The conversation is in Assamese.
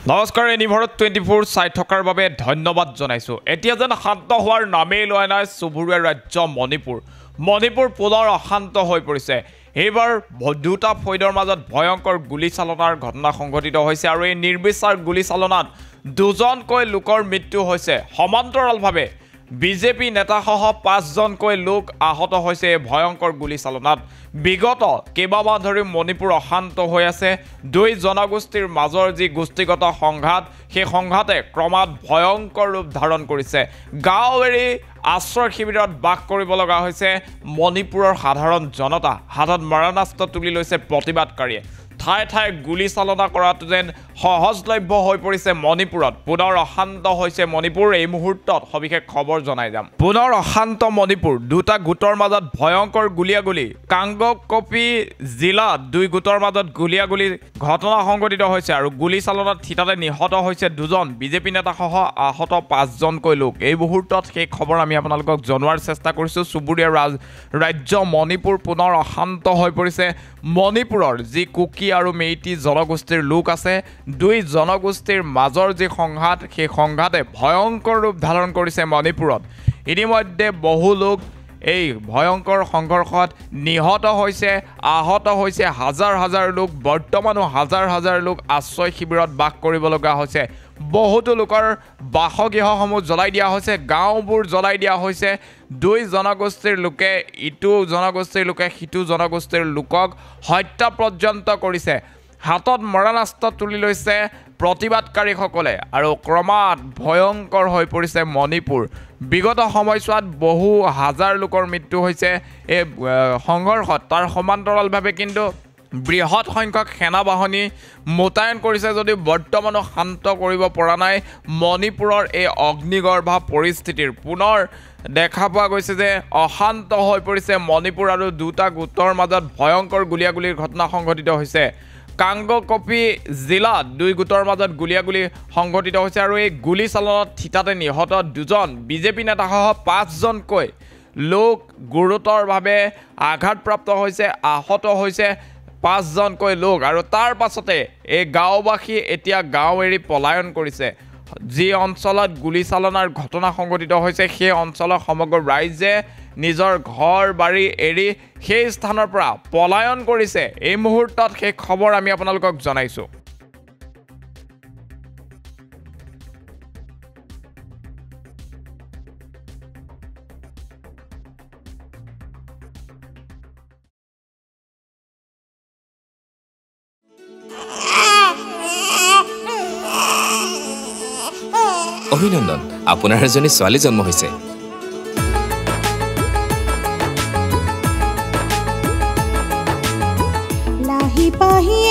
নমস্কাৰ এনিভাৰত 24 চাই থকাৰ বাবে ধন্যবাদ জনাইছো। এতিয়া যেন শান্ত হোৱাৰ নামেই লোৱা নাই চুবুৰীয়া ৰাজ্য মণিপুৰ পুনৰ অশান্ত হৈ পৰিছে। এইবাৰ দুটা ফৈদৰ মাজত ভয়ংকৰ গুলীচালনাৰ ঘটনা সংঘটিত হৈছে আৰু এই নিৰ্বিচাৰ গুলীচালনাত দুজনকৈ লোকৰ মৃত্যু হৈছে। সমান্তৰালভাৱে বিজেপি নেতাসহ 5জনকৈ লোক আহত হৈছে এই ভয়ংকৰ গুলীচালনাত। বিগত কেইবামাহ ধৰি মণিপুৰ অশান্ত হৈ আছে। দুই জনগোষ্ঠীৰ মাজৰ যি গোষ্ঠীগত সংঘাত, সেই সংঘাতে ক্ৰমাৎ ভয়ংকৰ ৰূপ ধাৰণ কৰিছে। গাঁও এৰি আশ্ৰয় শিবিৰত বাস কৰিব লগা হৈছে মণিপুৰৰ সাধাৰণ জনতা। হাতত মাৰণাস্ত্ৰ তুলি লৈছে প্ৰতিবাদকাৰীয়ে। ঠায়ে ঠায়ে গুলীচালনা কৰাটো যেন সহজলভ্য হৈ পৰিছে মণিপুৰত। পুনৰ অশান্ত হৈছে মণিপুৰ। এই মুহূৰ্তত সবিশেষ খবৰ জনাই যাম। পুনৰ অশান্ত মণিপুৰ। দুটা গোটৰ মাজত ভয়ংকৰ গুলীয়াগুলী। কাংগকপি জিলাত দুই গোটৰ মাজত গুলীয়াগুলী ঘটনা সংঘটিত হৈছে আৰু গুলীচালনাত থিতাতে নিহত হৈছে দুজন বিজেপি নেতাসহ আহত 5জনকৈ লোক। এই মুহূৰ্তত সেই খবৰ আমি আপোনালোকক জনোৱাৰ চেষ্টা কৰিছোঁ। চুবুৰীয়া ৰাজ্য মণিপুৰ পুনৰ অশান্ত হৈ পৰিছে। মণিপুৰৰ যি কুকি আৰু মেইটি জনগোষ্ঠীৰ লোক আছে, দুই জনগোষ্ঠীৰ মাজৰ যি সংঘাত, সেই সংঘাতে ভয়ংকৰ ৰূপ ধাৰণ কৰিছে মণিপুৰত। ইতিমধ্যে বহু লোক এই ভয়ংকৰ সংঘৰ্ষত নিহত হৈছে, আহত হৈছে হাজাৰ হাজাৰ লোক। বৰ্তমানো হাজাৰ হাজাৰ লোক আশ্ৰয় শিবিৰত বাস কৰিব লগা হৈছে। বহুতো লোকৰ বাসগৃহসমূহ জ্বলাই দিয়া হৈছে, গাঁওবোৰ জ্বলাই দিয়া হৈছে। দুই জনগোষ্ঠীৰ লোকে ইটো জনগোষ্ঠীৰ লোকে সিটো জনগোষ্ঠীৰ লোকক হত্যা পৰ্যন্ত কৰিছে। হাতত মৰণাস্ত্ৰ তুলি লৈছে প্ৰতিবাদকাৰীসকলে আৰু ক্ৰমাৎ ভয়ংকৰ হৈ পৰিছে মণিপুৰ। বিগত সময়ছোৱাত বহু হাজাৰ লোকৰ মৃত্যু হৈছে এই সংঘৰ্ষত। তাৰ সমান্তৰালভাৱে কিন্তু বৃহৎ সংখ্যক সেনা বাহিনী মোতায়েন কৰিছে যদিও বৰ্তমানো শান্ত কৰিব পৰা নাই মণিপুৰৰ এই অগ্নিগৰ্ভা পৰিস্থিতিৰ। পুনৰ দেখা পোৱা গৈছে যে অশান্ত হৈ পৰিছে মণিপুৰ আৰু দুটা গোটৰ মাজত ভয়ংকৰ গুলীয়াগুলীৰ ঘটনা সংঘটিত হৈছে। কাংগকপি জিলাত দুই গোটৰ মাজত গুলীয়াগুলী সংঘটিত হৈছে আৰু এই গুলীচালনাত থিতাতে নিহত দুজন বিজেপি নেতাসহ 5জনকৈ লোক গুৰুতৰভাৱে আঘাতপ্ৰাপ্ত হৈছে, আহত হৈছে 5জনকৈ লোক। আৰু তাৰ পাছতে এই গাঁওবাসী এতিয়া গাঁও এৰি পলায়ন কৰিছে। যি অঞ্চলত গুলীচালনাৰ ঘটনা সংঘটিত হৈছে সেই অঞ্চলৰ সমগ্ৰ ৰাইজে নিজৰ ঘৰ বাৰী এৰি সেই স্থানৰ পৰা পলায়ন কৰিছে। এই মুহূৰ্তত সেই খবৰ আমি আপোনালোকক জনাইছোঁ। অভিনন্দন, আপোনাৰ এজনী ছোৱালী জন্ম হৈছে। লাহি পাহি